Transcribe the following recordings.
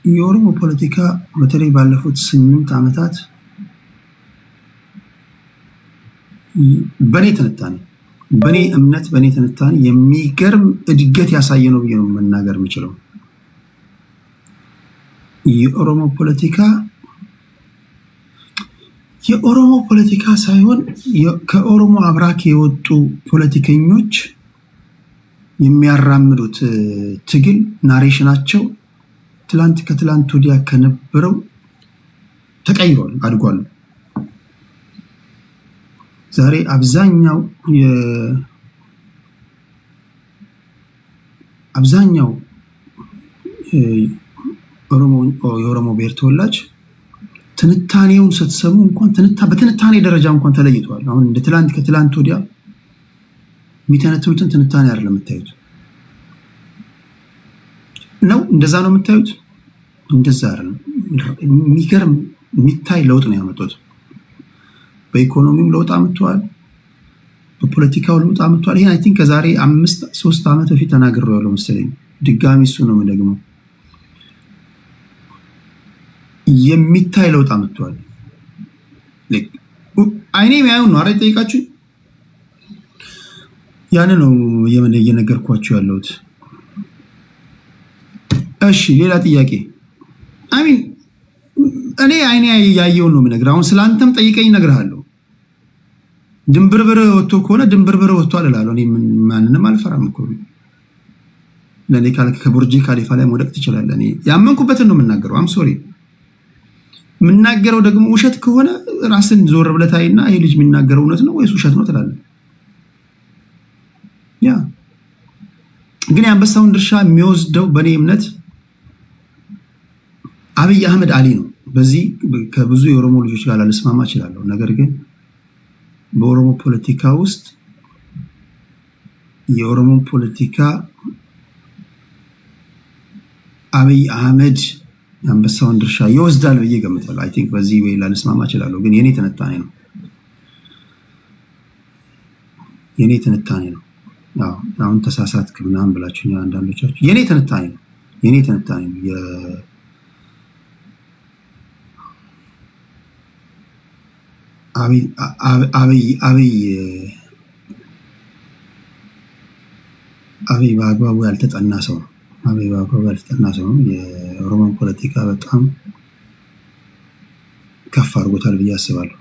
የኦሮሞ ፖለቲካ በተለይ ባለፉት 8 ዓመታት በኔ ትንታኔ በኔ እምነት በኔ ትንታኔ የሚገርም እድገት ያሳየ ነው ብዬ ነው መናገር የምችለው። የኦሮሞ ፖለቲካ ሳይሆን ከኦሮሞ አብራክ የወጡ ፖለቲከኞች የሚያራምዱት ትግል ናሬሽናቸው ትላንት ከትላንት ወዲያ ከነበረው ተቀይሯል፣ አድጓል። ዛሬ አብዛኛው የኦሮሞ ብሔር ተወላጅ ትንታኔውን ስትሰሙ እንኳን በትንታኔ ደረጃ እንኳን ተለይቷል። አሁን እንደ ትላንት ከትላንት ወዲያ የሚተነትኑትን ትንታኔ አይደለም የምታዩት ነው። እንደዛ ነው የምታዩት። እንደዛ አይደለም። የሚገርም የሚታይ ለውጥ ነው ያመጡት። በኢኮኖሚም ለውጥ አመጥቷል፣ በፖለቲካው ለውጥ አመጥቷል። ይሄን አይ ቲንክ ከዛሬ 3 ዓመት በፊት ተናግሬዋለሁ መሰለኝ። ድጋሚ እሱ ነው የምደግመው። የሚታይ ለውጥ አመጥቷል። አይኔ የሚያየው ነው አይደል? ጠይቃችሁ ያን ነው እየነገርኳችሁ ያለሁት። እሺ ሌላ ጥያቄ። አሚን እኔ አይኔ ያየው ነው የምነግርህ። አሁን ስላንተም ጠይቀኝ እነግርሃለሁ። ድንብርብር ወጥቶ ከሆነ ድንብርብር ወጥቷል እላለሁ። እኔ ማንንም አልፈራም እኮ። ለኔ ካልክ ከቡርጂ ካሊፋ ላይ መውደቅ ትችላለህ። እኔ ያመንኩበትን ነው የምናገረው። አም ሶሪ። የምናገረው ደግሞ ውሸት ከሆነ ራስን ዞር ብለህ ታይና ይሄ ልጅ የሚናገረው እውነት ነው ወይስ ውሸት ነው ትላለህ። ያ ግን የአንበሳውን ድርሻ የሚወስደው በኔ እምነት አብይ አህመድ አሊ ነው። በዚህ ከብዙ የኦሮሞ ልጆች ጋር ልስማማ እችላለሁ። ነገር ግን በኦሮሞ ፖለቲካ ውስጥ የኦሮሞ ፖለቲካ አብይ አህመድ የአንበሳውን ድርሻ ይወስዳል ብዬ ገምታለሁ። አይ ቲንክ በዚህ ወይ ልስማማ እችላለሁ። ግን የኔ ትንታኔ ነው። ያው አሁን ተሳሳትክ ምናምን ብላችሁኛል አንዳንዶቻችሁ። የኔ ትንታኔ ነው። አብይ በአግባቡ ያልተጠና ሰው ነው። የኦሮሞ ፖለቲካ በጣም ከፍ አድርጎታል ብዬ አስባለሁ።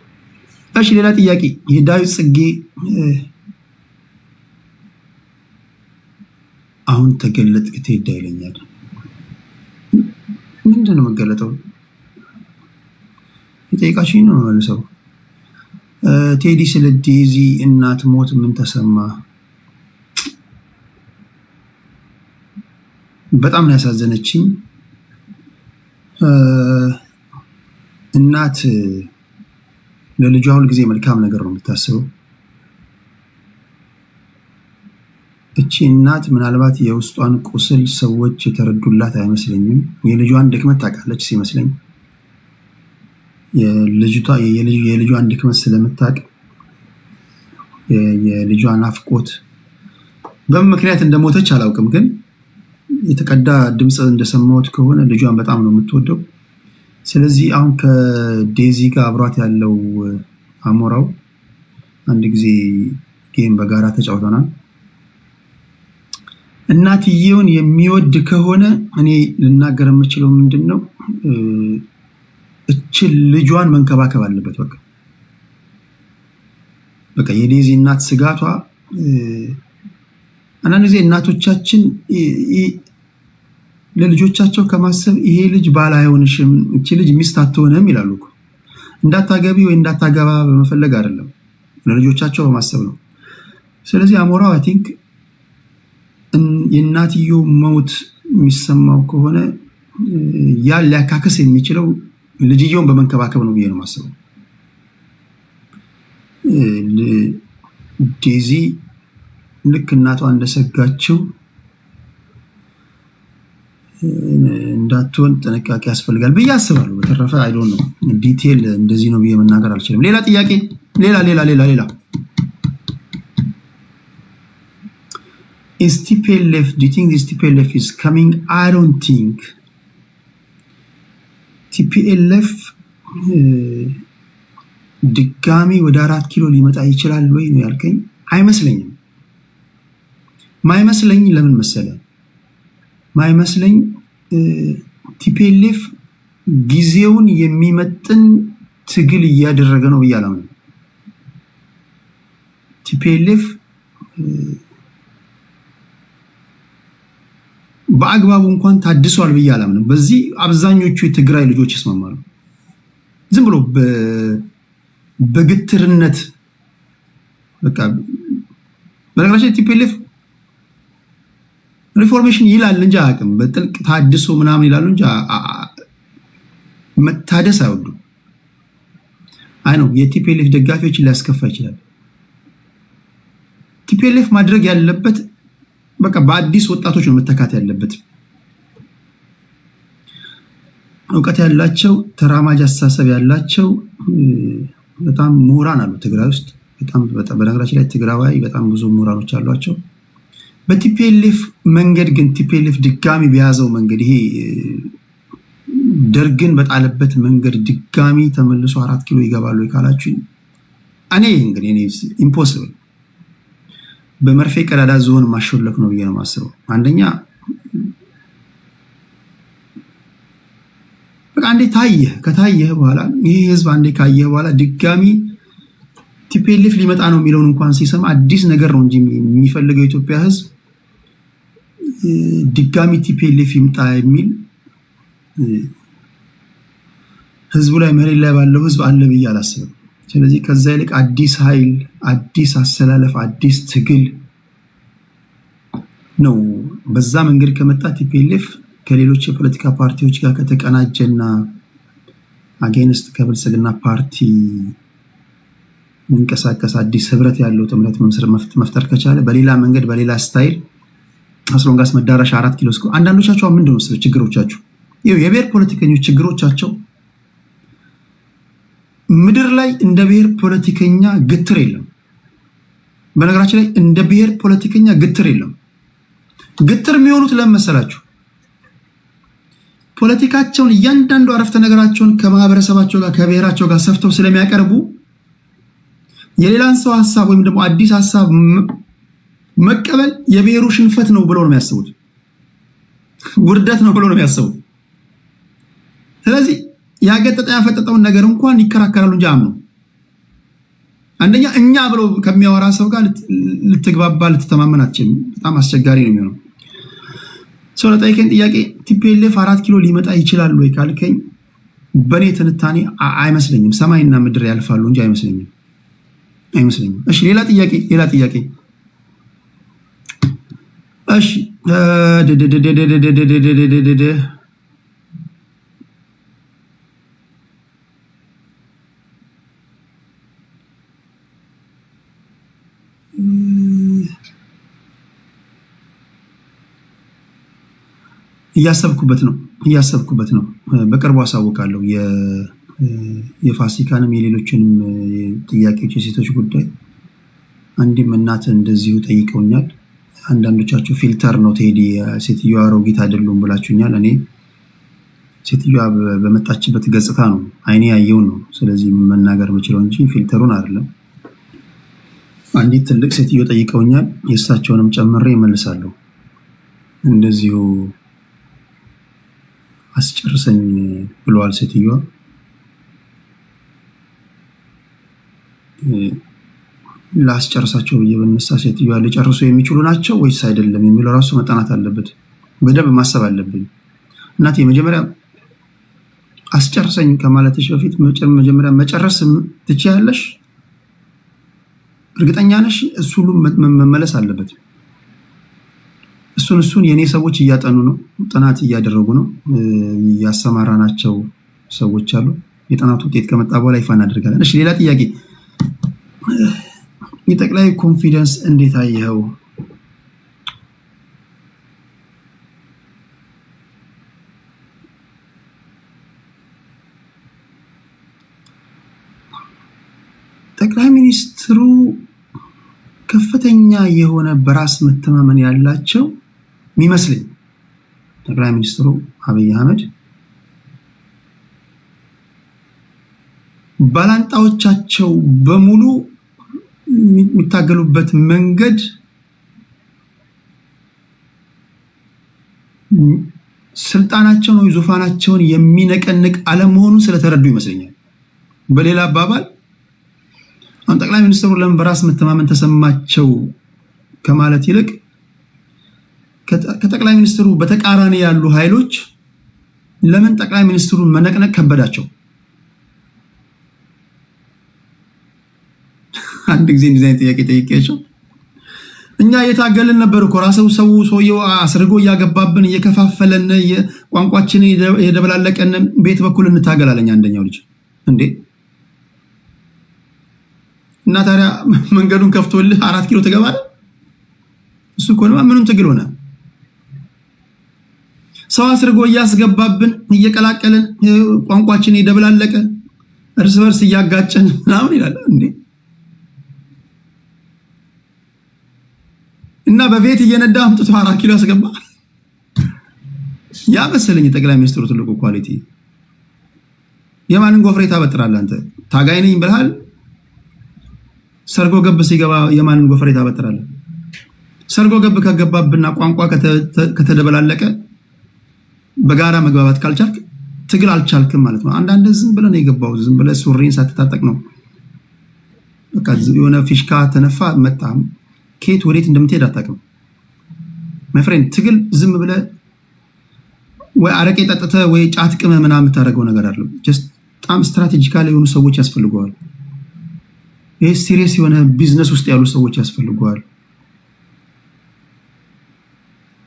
እሺ ሌላ ጥያቄ። የዳዊት ጽጌ አሁን ተገለጥክ ቴዳ ይለኛል። ምንድን ነው መገለጠው? የጠይቃችሁኝ ነው መልሰው። ቴዲ ስለ ዴዚ እናት ሞት ምን ተሰማ? በጣም ነው ያሳዘነችኝ። እናት ለልጇ ሁል ጊዜ መልካም ነገር ነው የምታስበው። እቺ እናት ምናልባት የውስጧን ቁስል ሰዎች የተረዱላት አይመስለኝም። የልጇን ድክመት ታውቃለች ሲመስለኝ። የልጇን ድክመት ስለምታውቅ የልጇን ናፍቆት በምን ምክንያት እንደሞተች አላውቅም፣ ግን የተቀዳ ድምጽ እንደሰማሁት ከሆነ ልጇን በጣም ነው የምትወደው። ስለዚህ አሁን ከዴዚ ጋር አብሯት ያለው አሞራው አንድ ጊዜ ጌም በጋራ ተጫውተናል። እናትየውን የሚወድ ከሆነ እኔ ልናገር የምችለው ምንድነው እቺ ልጇን መንከባከብ አለበት። በቃ የዴዚ እናት ስጋቷ አንዳንድ ጊዜ እናቶቻችን ለልጆቻቸው ከማሰብ ይሄ ልጅ ባል አይሆንሽም፣ እቺ ልጅ ሚስት አትሆንም ይላሉ እኮ። እንዳታገቢ ወይ እንዳታገባ በመፈለግ አይደለም፣ ለልጆቻቸው በማሰብ ነው። ስለዚህ አሞራው አይ ቲንክ የእናትየው ሞት የሚሰማው ከሆነ ያ ሊያካክስ የሚችለው ልጅየውን በመንከባከብ ነው ብዬ ነው የማስበው። ዴዚ ልክ እናቷ እንደሰጋችው እንዳትሆን ጥንቃቄ ያስፈልጋል ብዬ አስባለሁ። በተረፈ አይ ዶንት ኖ ዲቴል እንደዚህ ነው ብዬ መናገር አልችልም። ሌላ ጥያቄ። ሌላ is TPLF, do you think this TPLF is coming? I don't think ቲፒኤልኤፍ ድጋሚ ወደ 4 ኪሎ ሊመጣ ይችላል ወይ ነው ያልከኝ? አይመስለኝም። ማይመስለኝ ለምን መሰለ? ማይመስለኝ ቲፒኤልኤፍ ጊዜውን የሚመጥን ትግል እያደረገ ነው ብያለሁ። ቲፒኤልኤፍ በአግባቡ እንኳን ታድሷል ብያለሁ። በዚህ አብዛኞቹ የትግራይ ልጆች ይስማማሉ። ዝም ብሎ በግትርነት በቃ በነገራችን ቲፒኤልኤፍ ሪፎርሜሽን ይላል እንጂ አያውቅም። በጥልቅ ታድሶ ምናምን ይላሉ እንጂ መታደስ አይወዱም። አይ ነው የቲፒኤልኤፍ ደጋፊዎችን ሊያስከፋ ይችላል። ቲፒኤልኤፍ ማድረግ ያለበት በቃ በአዲስ ወጣቶች ነው መተካት ያለበት። እውቀት ያላቸው ተራማጅ አስተሳሰብ ያላቸው በጣም ምሁራን አሉ ትግራይ ውስጥ። በጣም በነገራችን ላይ ትግራዋይ በጣም ብዙ ምሁራኖች አሏቸው። በቲፒኤልኤፍ መንገድ ግን ቲፒኤልኤፍ ድጋሚ በያዘው መንገድ ይሄ ደርግን በጣለበት መንገድ ድጋሚ ተመልሶ 4 ኪሎ ይገባሉ ካላችሁ እኔ እንግዲህ ኢምፖሲብል በመርፌ ቀዳዳ ዞን ማሾለክ ነው ብዬ ነው የማስበው። አንደኛ በቃ አንዴ ከታየህ በኋላ ይሄ ህዝብ አንዴ ካየህ በኋላ ድጋሚ ቲፒኤልኤፍ ሊመጣ ነው የሚለውን እንኳን ሲሰማ አዲስ ነገር ነው እንጂ የሚፈልገው የኢትዮጵያ ህዝብ ድጋሚ ቲፒኤልኤፍ ይምጣ የሚል ህዝቡ ላይ መሬት ላይ ባለው ህዝብ አለ ብዬ አላስብም። ስለዚህ ከዛ ይልቅ አዲስ ኃይል፣ አዲስ አሰላለፍ፣ አዲስ ትግል ነው። በዛ መንገድ ከመጣ ቲፒኤልኤፍ ከሌሎች የፖለቲካ ፓርቲዎች ጋር ከተቀናጀና አጌንስት ከብልጽግና ፓርቲ እንቀሳቀስ አዲስ ህብረት ያለው ጥምረት መፍጠር ከቻለ በሌላ መንገድ በሌላ ስታይል አስሎንጋስ መዳረሻ 4 ኪሎ እስከ አንዳንዶቻቸው ምንድነው መሰለህ ችግሮቻቸው የብሔር ፖለቲከኞች ችግሮቻቸው ምድር ላይ እንደ ብሔር ፖለቲከኛ ግትር የለም። በነገራችን ላይ እንደ ብሔር ፖለቲከኛ ግትር የለም። ግትር የሚሆኑት ለምን መሰላችሁ? ፖለቲካቸውን እያንዳንዱ አረፍተ ነገራቸውን ከማህበረሰባቸው ጋር ከብሔራቸው ጋር ሰፍተው ስለሚያቀርቡ የሌላን ሰው ሐሳብ ወይም ደግሞ አዲስ ሐሳብ መቀበል የብሔሩ ሽንፈት ነው ብለው ነው የሚያስቡት። ውርደት ነው ብለው ነው የሚያስቡት። ስለዚህ ያገጠጠ ያፈጠጠውን ነገር እንኳን ይከራከራሉ እንጂ አምኑ። አንደኛ እኛ ብሎ ከሚያወራ ሰው ጋር ልትግባባ ልትተማመን አትችልም። በጣም አስቸጋሪ ነው የሚሆነው። ሰው ለጠይቀኝ ጥያቄ ቲፒኤልኤፍ 4 ኪሎ ሊመጣ ይችላል ወይ ካልከኝ በኔ ትንታኔ አይመስለኝም። ሰማይና ምድር ያልፋሉ እንጂ አይመስለኝም። እሺ ሌላ ጥያቄ እሺ እያሰብኩበት ነው። በቅርቡ አሳውቃለሁ። የፋሲካንም የሌሎችንም ጥያቄዎች የሴቶች ጉዳይ አንድም እናት እንደዚሁ ጠይቀውኛል። አንዳንዶቻችሁ ፊልተር ነው ቴዲ ሴትዮዋ አሮጊት አይደሉም ብላችሁኛል። እኔ ሴትዮዋ በመጣችበት ገጽታ ነው አይኔ ያየውን ነው ስለዚህ መናገር የምችለው እንጂ ፊልተሩን አይደለም። አንዲት ትልቅ ሴትዮ ጠይቀውኛል። የእሳቸውንም ጨምሬ እመልሳለሁ። እንደዚሁ አስጨርሰኝ ብለዋል ሴትዮዋ። ላስጨርሳቸው ብዬ በነሳ ሴትዮዋ ሊጨርሱ የሚችሉ ናቸው ወይስ አይደለም የሚለው ራሱ መጠናት አለበት። በደንብ ማሰብ አለብኝ። እናቴ መጀመሪያ አስጨርሰኝ ከማለትሽ በፊት መጀመሪያ መጨረስ ትችያለሽ? እርግጠኛ ነሽ? እሱ ሁሉ መመለስ አለበት። እሱን የኔ ሰዎች እያጠኑ ነው፣ ጥናት እያደረጉ ነው። ያሰማራናቸው ሰዎች አሉ። የጥናቱ ውጤት ከመጣ በኋላ ይፋ እናደርጋለን። እሺ ሌላ ጥያቄ፣ የጠቅላይ ኮንፊደንስ እንዴት አየኸው? ጠቅላይ ሚኒስትሩ ከፍተኛ የሆነ በራስ መተማመን ያላቸው የሚመስለኝ ጠቅላይ ሚኒስትሩ አብይ አህመድ ባላንጣዎቻቸው በሙሉ የሚታገሉበት መንገድ ስልጣናቸውን ወይ ዙፋናቸውን የሚነቀንቅ አለመሆኑ ስለተረዱ ይመስለኛል። በሌላ አባባል አሁን ጠቅላይ ሚኒስትሩ ለምን በራስ መተማመን ተሰማቸው ከማለት ይልቅ ከጠቅላይ ሚኒስትሩ በተቃራኒ ያሉ ኃይሎች ለምን ጠቅላይ ሚኒስትሩን መነቅነቅ ከበዳቸው? አንድ ጊዜ እንደዚህ አይነት ጥያቄ ጠይቄያቸው እኛ የታገልን ነበር እኮ ራስው ሰውየው አስርጎ እያገባብን እየከፋፈለን ቋንቋችን የደበላለቀን ቤት በኩል እንታገላለኛ አንደኛው ልጅ እንዴ እና ታዲያ መንገዱን ከፍቶልህ 4 ኪሎ ትገባለህ? እሱ እኮ ነው ምንም ትግል ሆነ። ሰው አስርጎ እያስገባብን እየቀላቀለን ቋንቋችን የደበላለቀ እርስ በርስ እያጋጨን ምናምን ይላል እንዴ እና በቤት እየነዳ አምጥቶ 4 ኪሎ ያስገባ። ያ መሰለኝ ጠቅላይ ሚኒስትሩ ትልቁ ኳሊቲ። የማንን ጎፍሬ ታበጥራለህ አንተ? ታጋይ ነኝ ብለሃል። ሰርጎ ገብ ሲገባ የማንን ጎፍሬ ታበጥራለህ? ሰርጎ ገብ ከገባብና ቋንቋ ከተደበላለቀ በጋራ መግባባት ካልቻልክ ትግል አልቻልክም ማለት ነው። አንዳንድ ዝም ብለህ ነው የገባው። ዝም ብለህ ሱሪን ሳትታጠቅ ነው በቃ የሆነ ፊሽካ ተነፋ መጣ። ከየት ወዴት እንደምትሄድ አታውቅም። ማይ ፍሬንድ ትግል ዝም ብለህ ወይ አረቄ ጠጥተህ ወይ ጫት ቅመህ ምናምን የምታደርገው ነገር አይደለም። ጀስት በጣም ስትራቴጂካሊ የሆኑ ሰዎች ያስፈልገዋል። ይሄ ሲሪየስ የሆነ ቢዝነስ ውስጥ ያሉ ሰዎች ያስፈልገዋል።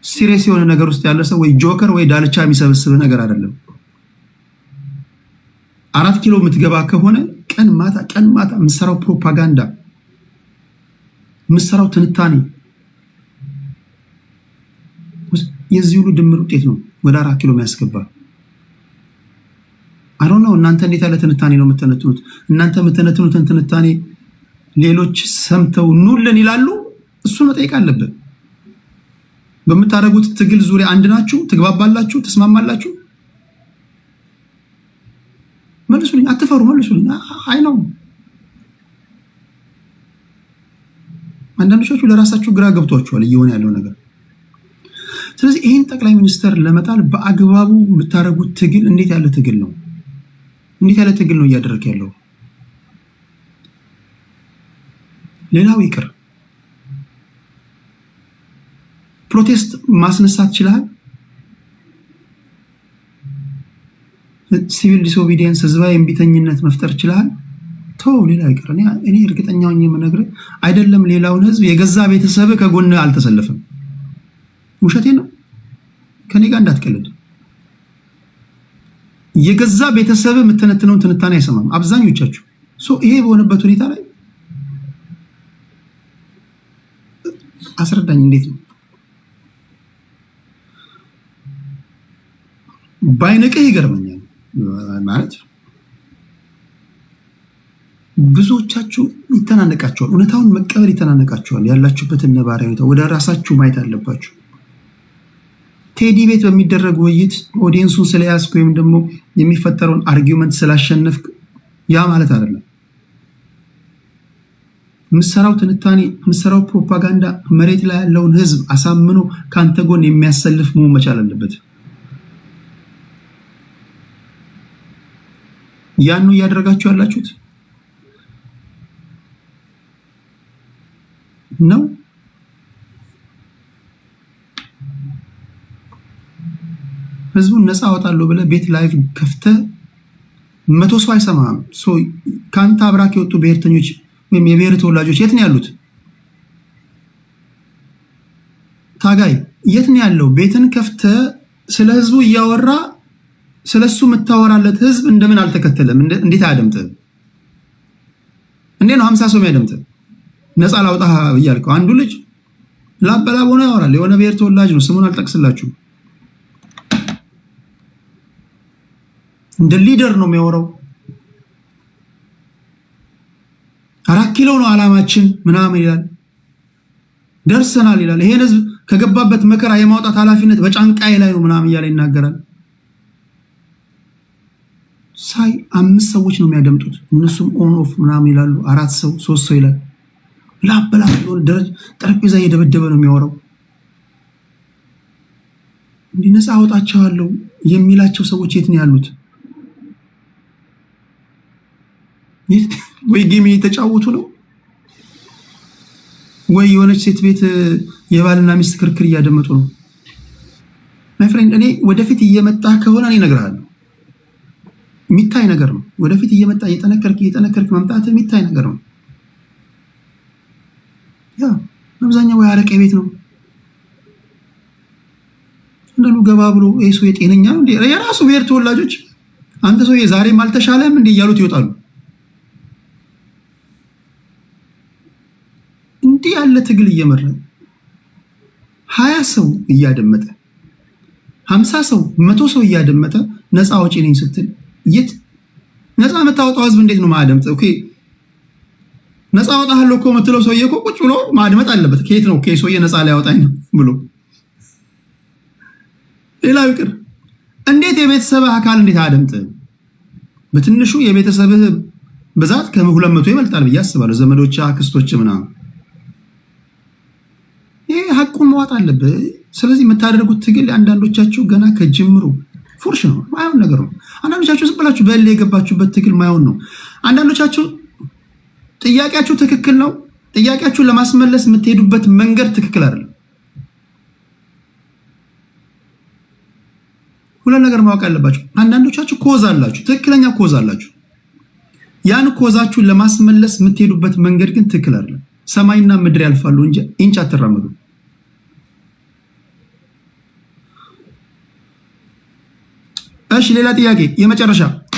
ሲሪየስ የሆነ ነገር ውስጥ ያለ ሰው ወይ ጆከር ወይ ዳልቻ የሚሰበስብ ነገር አይደለም። 4 ኪሎ የምትገባ ከሆነ ቀን ማታ የምትሰራው ፕሮፓጋንዳ የምትሰራው ትንታኔ የዚህ ሁሉ ድምር ውጤት ነው ወደ 4 ኪሎ የሚያስገባ። አይ ዶንት ኖ እናንተ እንዴት ያለ ትንታኔ ነው የምትተነትኑት? እናንተ የምትተነትኑትን ትንታኔ ሌሎች ሰምተው ኑልን ይላሉ። እሱ መጠየቅ አለብን። በምታደርጉት ትግል ዙሪያ አንድ ናችሁ? ትግባባላችሁ? ተስማማላችሁ? መልሱልኝ። አትፈሩ፣ መልሱልኝ። አይ ነው አንዳንዶቻችሁ ለራሳችሁ ግራ ገብቷችኋል እየሆነ ያለው ነገር። ስለዚህ ይህን ጠቅላይ ሚኒስተር ለመጣል በአግባቡ የምታደርጉት ትግል እንዴት ያለ ትግል ነው? እንዴት ያለ ትግል ነው እያደረገ ያለው? ሌላው ይቅር፣ ፕሮቴስት ማስነሳት ይችላል። ሲቪል ዲስኦቢዲየንስ ህዝባዊ እምቢተኝነት መፍጠር ይችላል። ተው፣ ሌላ ይቅር። እኔ እርግጠኛ ሆኜ የምነግርህ አይደለም ሌላውን ህዝብ የገዛ ቤተሰብ ከጎን አልተሰለፈም። ውሸቴ ነው። ከኔ ጋር እንዳትቀልድ። የገዛ ቤተሰብ የምትተነትነውን ትንታኔ አይሰማም አብዛኞቻችሁ። ይሄ በሆነበት ሁኔታ ላይ አስረዳኝ፣ እንዴት ነው ባይነቅህ? ይገርመኛል ማለት ብዙዎቻችሁ ይተናነቃችኋል። እውነታውን መቀበል ይተናነቃችኋል። ያላችሁበትን ነባራዊ ሁኔታ ወደ ራሳችሁ ማየት አለባችሁ። ቴዲ ቤት በሚደረግ ውይይት ኦዲየንሱን ስለያዝክ ወይም ደግሞ የሚፈጠረውን አርጊውመንት ስላሸነፍክ ያ ማለት አይደለም። ምሰራው ትንታኔ፣ ምሰራው ፕሮፓጋንዳ መሬት ላይ ያለውን ህዝብ አሳምኖ ካንተ ጎን የሚያሰልፍ መሆን መቻል አለበት። ያኑ እያደረጋችሁ ያላችሁት ነው። ህዝቡን ነፃ አወጣለሁ ብለህ ቤት ላይቭ ከፍተህ 100 ሰው አይሰማም። ካንተ አብራክ የወጡ ብሔርተኞች ወይም የብሔር ተወላጆች የት ነው ያሉት? ታጋይ የት ነው ያለው? ቤትን ከፍተህ ስለ ህዝቡ እያወራ ስለሱ የምታወራለት ህዝብ እንደምን አልተከተለም? እንዴት አያደምጥም? እንዴት ነው 50 ሰው የሚያደምጥ? ነፃ ላውጣ እያልከው አንዱ ልጅ ላበላብ ሆኖ ያወራል። የሆነ ብሔር ተወላጅ ነው፣ ስሙን አልጠቅስላችሁም። እንደ ሊደር ነው የሚያወራው። 4 ኪሎ ነው አላማችን ምናምን ይላል። ደርሰናል ይላል። ይሄን ህዝብ ከገባበት መከራ የማውጣት ኃላፊነት በጫንቃዬ ላይ ነው ምናምን እያለ ይናገራል። ሳይ 5 ሰዎች ነው የሚያደምጡት። እነሱም ኦን ኦፍ ምናምን ይላሉ። 4 ሰው 3 ሰው ይላል። ላበላ ጠረጴዛ እየደበደበ ነው የሚያወራው። እንዲህ ነፃ አወጣቸዋለሁ የሚላቸው ሰዎች የት ነው ያሉት? ወይ ጌም እየተጫወቱ ነው ወይ የሆነች ሴት ቤት የባልና ሚስት ክርክር እያደመጡ ነው። ማይ ፍሬንድ እኔ ወደፊት እየመጣ ከሆነ እኔ እነግርሃለሁ፣ የሚታይ ነገር ነው። ወደፊት እየመጣ እየጠነከርክ መምጣት የሚታይ ነገር ነው። ያ አብዛኛው ወይ አረቄ ቤት ነው እንደሉ ገባ ብሎ እሱ የጤነኛ ነው እንዴ? የራሱ ብሔር ተወላጆች አንተ ሰውዬ ዛሬም አልተሻለም እንዴ እያሉት ይወጣሉ። እንዲህ ያለ ትግል እየመራ 20 ሰው እያደመጠ 50 ሰው 100 ሰው እያደመጠ ነፃ አውጪ ነኝ ስትል የት ነፃ የምታወጣው ህዝብ እንዴት ነው ማደምጥ? ኦኬ ነፃ አወጣለሁ እኮ የምትለው ሰውዬ እኮ ቁጭ ብሎ ማድመጥ አለበት። ከየት ነው ሰውዬ ነፃ ሊያወጣኝ ነው ብሎ ሌላው ይቅር እንዴት የቤተሰብህ አካል እንዴት አደምጥ? በትንሹ የቤተሰብህ ብዛት ከ200 ይበልጣል ብዬ አስባለሁ። ዘመዶች፣ አክስቶች ምናምን ይሄ ሐቁን መዋጥ አለበት። ስለዚህ የምታደርጉት ትግል አንዳንዶቻችሁ ገና ከጅምሩ ፉርሽ ነው፣ ማይሆን ነገር ነው። አንዳንዶቻችሁ ዝም ብላችሁ በል የገባችሁበት ትግል ማይሆን ነው። አንዳንዶቻችሁ ጥያቄያችሁ ትክክል ነው፣ ጥያቄያችሁን ለማስመለስ የምትሄዱበት መንገድ ትክክል አይደለም። ሁለት ነገር ማወቅ አለባችሁ። አንዳንዶቻችሁ ኮዝ አላችሁ፣ ትክክለኛ ኮዝ አላችሁ። ያን ኮዛችሁን ለማስመለስ የምትሄዱበት መንገድ ግን ትክክል አይደለም። ሰማይና ምድር ያልፋሉ እንጂ ኢንች አትራመዱ። እሺ ሌላ ጥያቄ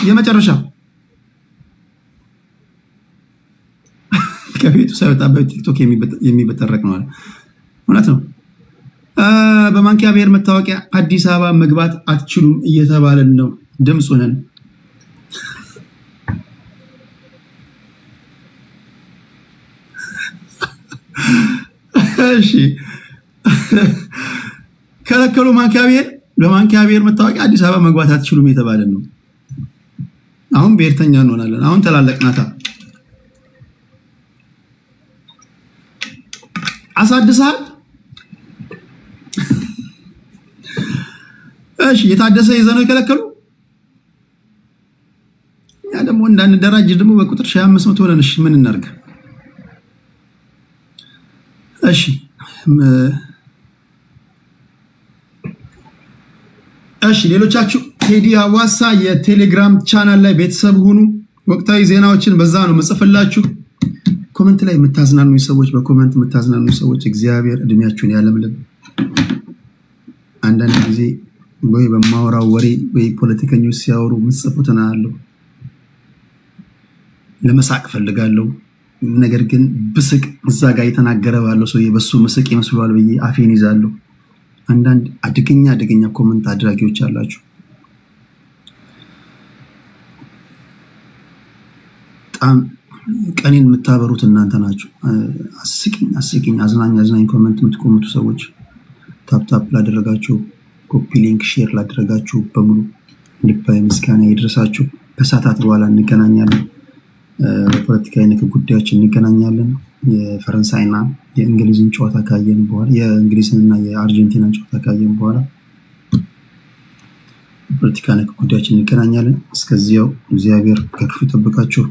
የመጨረሻ ከቤቱ ሳይወጣ በቲክቶክ የሚበጠረቅ ነው አለ። እውነት ነው። በማንኪያ ብሔር መታወቂያ አዲስ አበባ መግባት አትችሉም እየተባለን ነው። ድምፁ ነን። እሺ ከለከሉ ማንኪያ ብሔር በማንኪያ ብሔር መታወቂያ አዲስ አበባ መግባት አትችሉም እየተባለን ነው። አሁን ብሔርተኛ እንሆናለን። አሁን ተላለቅናታ አሳድሳል። እሺ የታደሰ ይዘነው የከለከሉ ያ ደግሞ እንዳንደራጅ ደግሞ በቁጥር 500 ሆነን እሺ ምን እናርግ? እሺ ሌሎቻችሁ ቴዲ አዋሳ የቴሌግራም ቻናል ላይ ቤተሰብ ሁኑ። ወቅታዊ ዜናዎችን በዛ ነው መጽፈላችሁ። ኮሜንት ላይ የምታዝናኑኝ ሰዎች፣ በኮሜንት የምታዝናኑኝ ሰዎች እግዚአብሔር እድሜያችሁን ያለምልም። አንዳንድ ጊዜ ወይ በማወራው ወሬ ወይ ፖለቲከኞች ሲያወሩ ምጽፉትና አለው ለመሳቅ ፈልጋለሁ። ነገር ግን ብስቅ እዛ ጋር የተናገረ ባለው ሰው የበሱ ምስቅ ይመስሏል ብዬ አፌን ይዛለሁ። አንዳንድ አደገኛ ኮሜንት አድራጊዎች አላችሁ። በጣም ቀኔን የምታበሩት እናንተ ናችሁ። አስቂኝ አዝናኝ ኮሜንት የምትኮምቱ ሰዎች ታፕ ላደረጋችሁ፣ ኮፒ ሊንክ ሼር ላደረጋችሁ በሙሉ ልባዊ ምስጋና ይድረሳችሁ። ከሰዓታት በኋላ እንገናኛለን። በፖለቲካዊ ነክ ጉዳዮች እንገናኛለን። የፈረንሳይና የእንግሊዝን ጨዋታ ካየን በኋላ የእንግሊዝና የአርጀንቲናን ጨዋታ ካየን በኋላ በፖለቲካ ነክ ጉዳዮች እንገናኛለን። እስከዚያው እግዚአብሔር ከክፉ ይጠብቃችሁ።